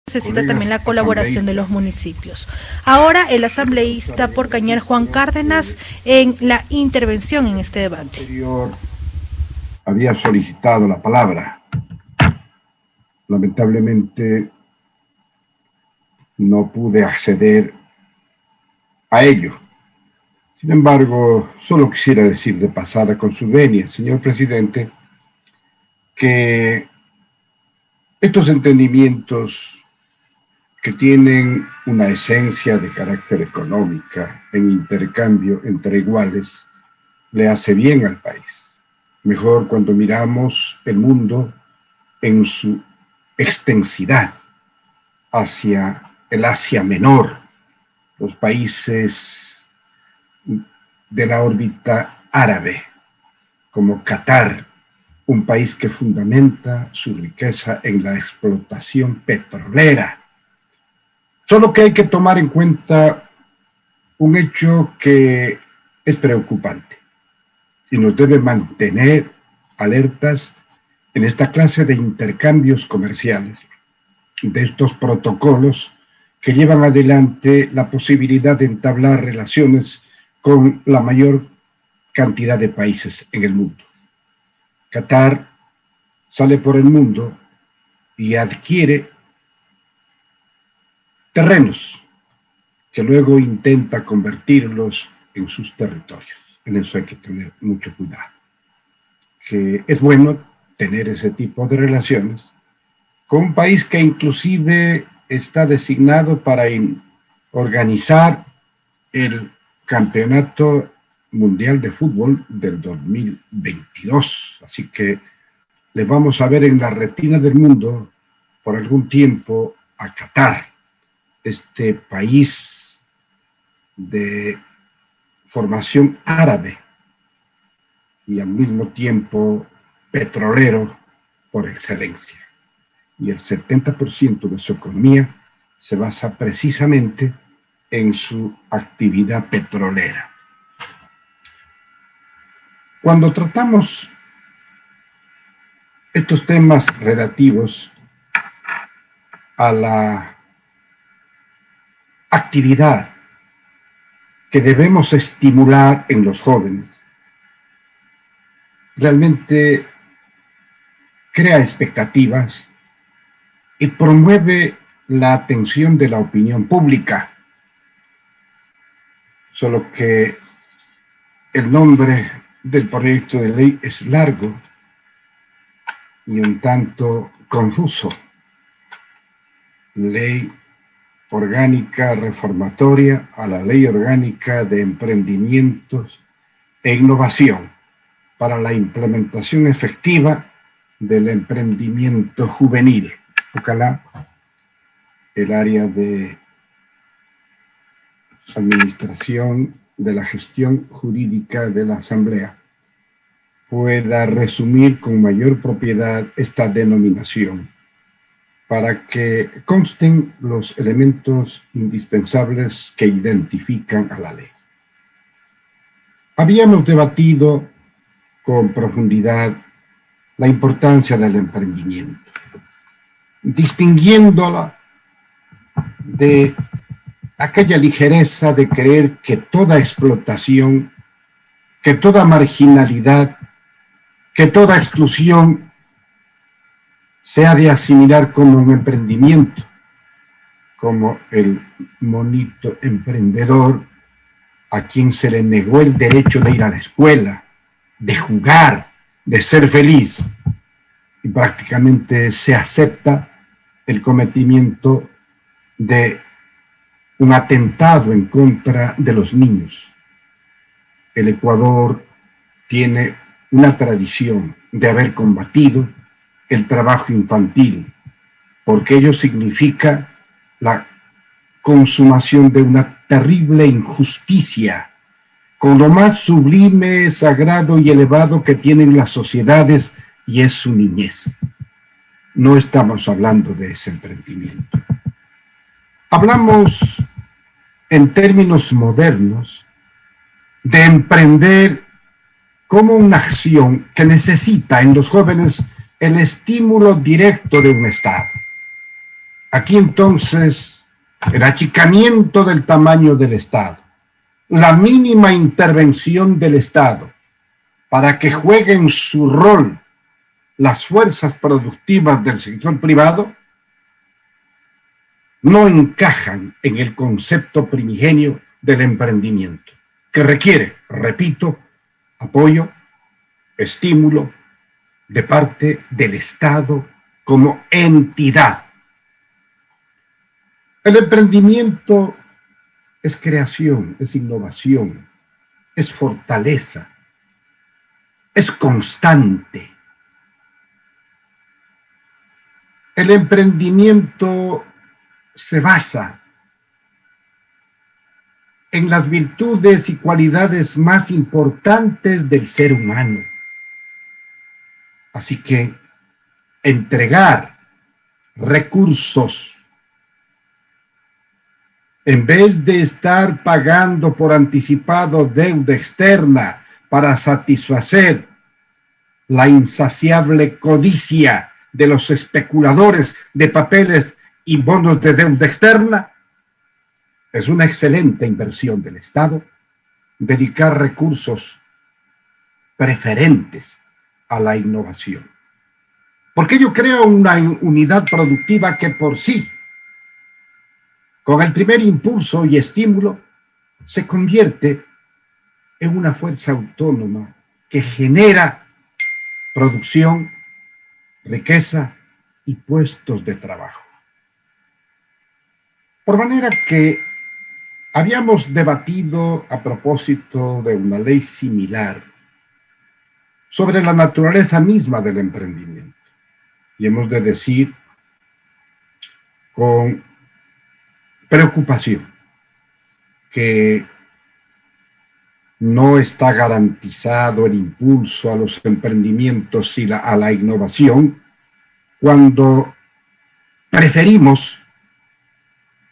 necesita también la colaboración de los municipios. Ahora el asambleísta por Cañar, Juan Cárdenas, en la intervención en este debate. Había solicitado la palabra. Lamentablemente no pude acceder a ello. Sin embargo, solo quisiera decir de pasada con su venia, señor presidente, que estos entendimientos que tienen una esencia de carácter económica en intercambio entre iguales, le hace bien al país. Mejor cuando miramos el mundo en su extensidad hacia el Asia Menor, los países de la órbita árabe, como Qatar, un país que fundamenta su riqueza en la explotación petrolera. Solo que hay que tomar en cuenta un hecho que es preocupante y nos debe mantener alertas en esta clase de intercambios comerciales, de estos protocolos que llevan adelante la posibilidad de entablar relaciones con la mayor cantidad de países en el mundo. Qatar sale por el mundo y adquiere terrenos que luego intenta convertirlos en sus territorios. En eso hay que tener mucho cuidado. Que es bueno tener ese tipo de relaciones con un país que inclusive está designado para organizar el Campeonato Mundial de Fútbol del 2022. Así que le vamos a ver en la retina del mundo por algún tiempo a Qatar, este país de formación árabe y al mismo tiempo petrolero por excelencia. Y el 70% de su economía se basa precisamente en su actividad petrolera. Cuando tratamos estos temas relativos a la actividad que debemos estimular en los jóvenes, realmente crea expectativas y promueve la atención de la opinión pública. Solo que el nombre del proyecto de ley es largo y un tanto confuso. Ley orgánica reformatoria a la Ley Orgánica de Emprendimientos e Innovación para la implementación efectiva del emprendimiento juvenil. Ojalá el área de administración de la gestión jurídica de la Asamblea pueda resumir con mayor propiedad esta denominación para que consten los elementos indispensables que identifican a la ley. Habíamos debatido con profundidad la importancia del emprendimiento, distinguiéndola de aquella ligereza de creer que toda explotación, que toda marginalidad, que toda exclusión se ha de asimilar como un emprendimiento, como el monito emprendedor a quien se le negó el derecho de ir a la escuela, de jugar, de ser feliz, y prácticamente se acepta el cometimiento de un atentado en contra de los niños. El Ecuador tiene una tradición de haber combatido el trabajo infantil, porque ello significa la consumación de una terrible injusticia, con lo más sublime, sagrado y elevado que tienen las sociedades, y es su niñez. No estamos hablando de ese emprendimiento. Hablamos en términos modernos de emprender como una acción que necesita en los jóvenes el estímulo directo de un Estado. Aquí entonces el achicamiento del tamaño del Estado, la mínima intervención del Estado para que jueguen su rol las fuerzas productivas del sector privado, no encajan en el concepto primigenio del emprendimiento, que requiere, repito, apoyo, estímulo de parte del Estado como entidad. El emprendimiento es creación, es innovación, es fortaleza, es constante. El emprendimiento se basa en las virtudes y cualidades más importantes del ser humano. Así que entregar recursos en vez de estar pagando por anticipado deuda externa para satisfacer la insaciable codicia de los especuladores de papeles y bonos de deuda externa, es una excelente inversión del Estado dedicar recursos preferentes a la innovación. Porque ello crea una unidad productiva que por sí, con el primer impulso y estímulo, se convierte en una fuerza autónoma que genera producción, riqueza y puestos de trabajo. Por manera que habíamos debatido a propósito de una ley similar sobre la naturaleza misma del emprendimiento. Y hemos de decir con preocupación que no está garantizado el impulso a los emprendimientos y a la innovación cuando preferimos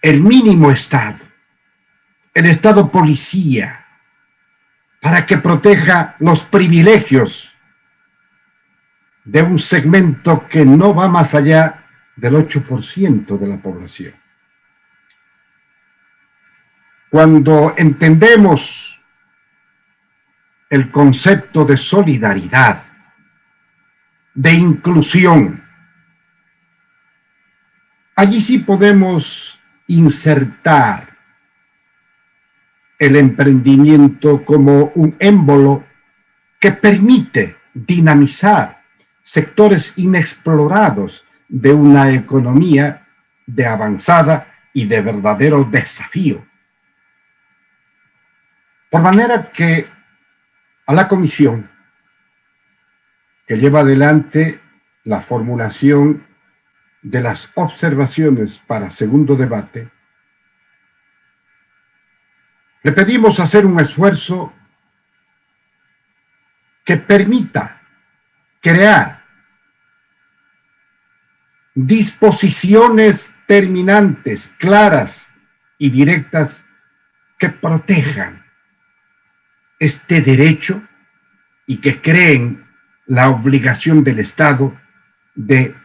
el mínimo Estado, el Estado policía, para que proteja los privilegios de un segmento que no va más allá del 8% de la población. Cuando entendemos el concepto de solidaridad, de inclusión, allí sí podemos insertar el emprendimiento como un émbolo que permite dinamizar sectores inexplorados de una economía de avanzada y de verdadero desafío. Por manera que a la comisión que lleva adelante la formulación de las observaciones para segundo debate, le pedimos hacer un esfuerzo que permita crear disposiciones terminantes, claras y directas que protejan este derecho y que creen la obligación del Estado de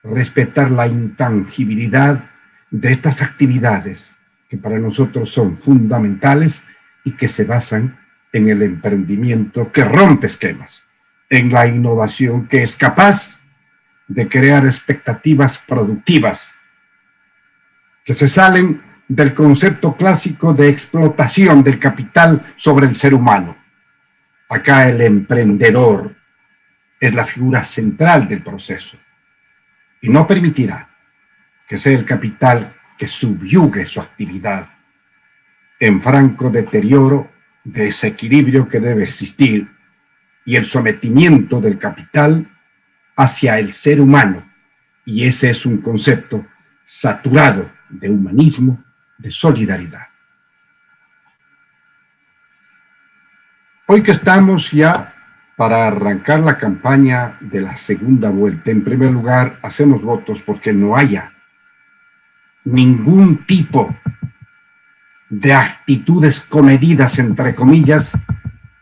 respetar la intangibilidad de estas actividades que para nosotros son fundamentales y que se basan en el emprendimiento que rompe esquemas, en la innovación que es capaz de crear expectativas productivas que se salen del concepto clásico de explotación del capital sobre el ser humano. Acá el emprendedor es la figura central del proceso y no permitirá que sea el capital que subyugue su actividad en franco deterioro de ese equilibrio que debe existir y el sometimiento del capital hacia el ser humano. Y ese es un concepto saturado de humanismo, de solidaridad. Hoy que estamos ya para arrancar la campaña de la segunda vuelta, en primer lugar hacemos votos porque no haya ningún tipo de actitudes comedidas, entre comillas,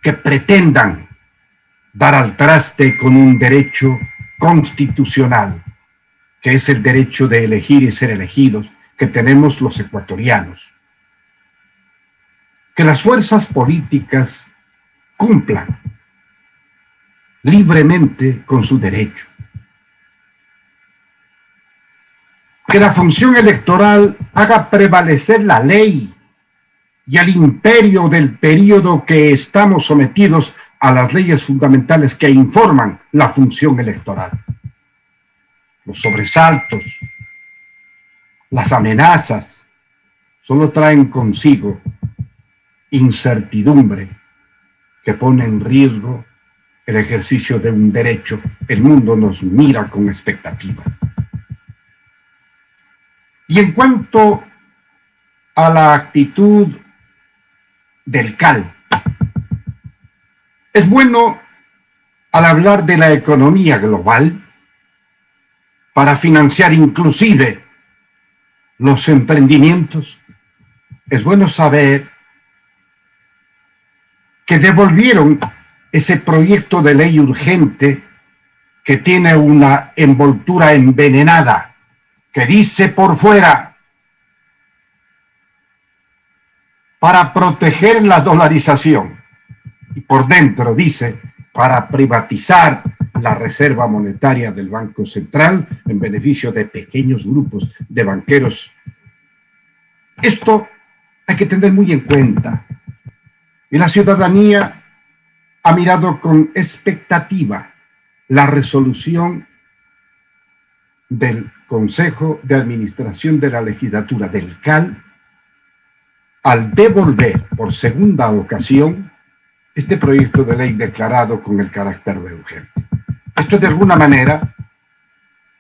que pretendan dar al traste con un derecho constitucional que es el derecho de elegir y ser elegidos, que tenemos los ecuatorianos. Que las fuerzas políticas cumplan libremente con su derecho. Que la función electoral haga prevalecer la ley y el imperio del periodo que estamos sometidos a las leyes fundamentales que informan la función electoral. Los sobresaltos, las amenazas, solo traen consigo incertidumbre que pone en riesgo el ejercicio de un derecho. El mundo nos mira con expectativa. Y en cuanto a la actitud del CAL, es bueno, al hablar de la economía global, para financiar inclusive los emprendimientos, es bueno saber que devolvieron ese proyecto de ley urgente que tiene una envoltura envenenada, que dice por fuera, para proteger la dolarización, y por dentro dice, para privatizar la reserva monetaria del Banco Central en beneficio de pequeños grupos de banqueros. Esto hay que tener muy en cuenta. Y la ciudadanía ha mirado con expectativa la resolución del Consejo de Administración de la Legislatura del CAL al devolver por segunda ocasión este proyecto de ley declarado con el carácter de urgente. Esto de alguna manera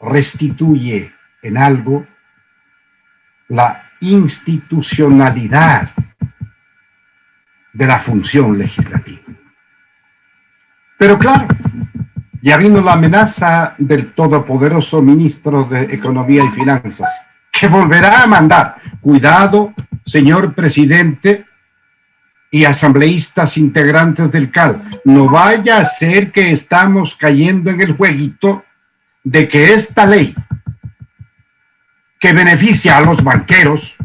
restituye en algo la institucionalidad de la función legislativa. Pero claro, ya vino la amenaza del todopoderoso ministro de Economía y Finanzas, que volverá a mandar, cuidado, señor presidente y asambleístas integrantes del CAL, no vaya a ser que estamos cayendo en el jueguito de que esta ley que beneficia a los banqueros,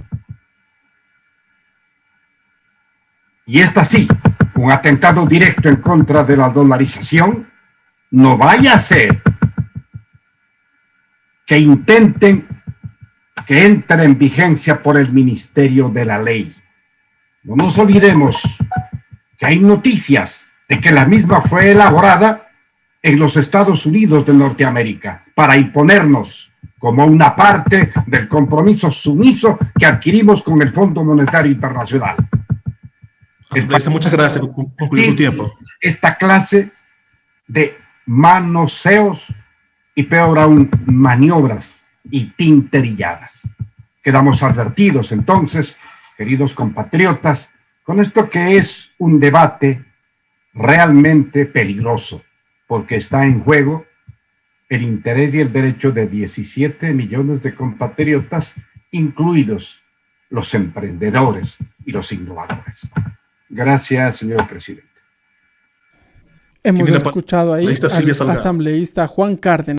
y esta sí, un atentado directo en contra de la dolarización, no vaya a ser que intenten que entre en vigencia por el Ministerio de la Ley. No nos olvidemos que hay noticias de que la misma fue elaborada en los Estados Unidos de Norteamérica para imponernos como una parte del compromiso sumiso que adquirimos con el Fondo Monetario Internacional. Muchas gracias. Concluyó su tiempo. Esta clase de manoseos y peor aún maniobras y tinterilladas. Quedamos advertidos entonces, queridos compatriotas, con esto que es un debate realmente peligroso, porque está en juego el interés y el derecho de 17 millones de compatriotas, incluidos los emprendedores y los innovadores. Gracias, señor presidente. Hemos escuchado ahí al asambleísta Juan Cárdenas.